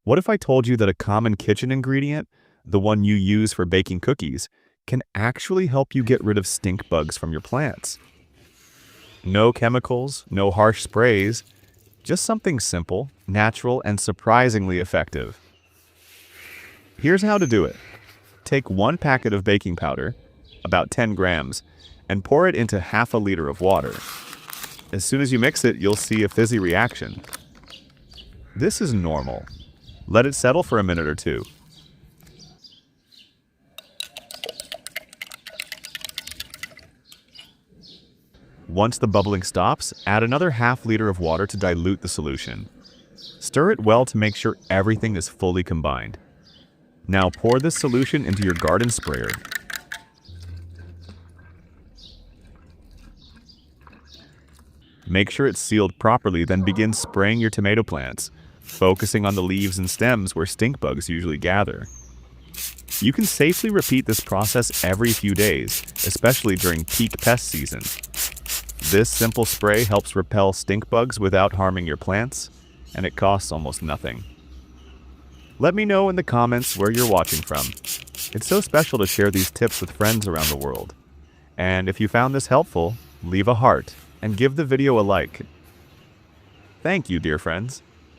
What if I told you that a common kitchen ingredient, the one you use for baking cookies, can actually help you get rid of stink bugs from your plants? No chemicals, no harsh sprays, just something simple, natural, and surprisingly effective. Here's how to do it. Take 1 packet of baking powder, about 10 grams, and pour it into half a liter of water. As soon as you mix it, you'll see a fizzy reaction. This is normal. Let it settle for a minute or two. Once the bubbling stops, add another half liter of water to dilute the solution. Stir it well to make sure everything is fully combined. Now pour this solution into your garden sprayer. Make sure it's sealed properly, then begin spraying your tomato plants, focusing on the leaves and stems where stink bugs usually gather. You can safely repeat this process every few days, especially during peak pest season. This simple spray helps repel stink bugs without harming your plants, and it costs almost nothing. Let me know in the comments where you're watching from. It's so special to share these tips with friends around the world. And if you found this helpful, leave a heart and give the video a like. Thank you, dear friends.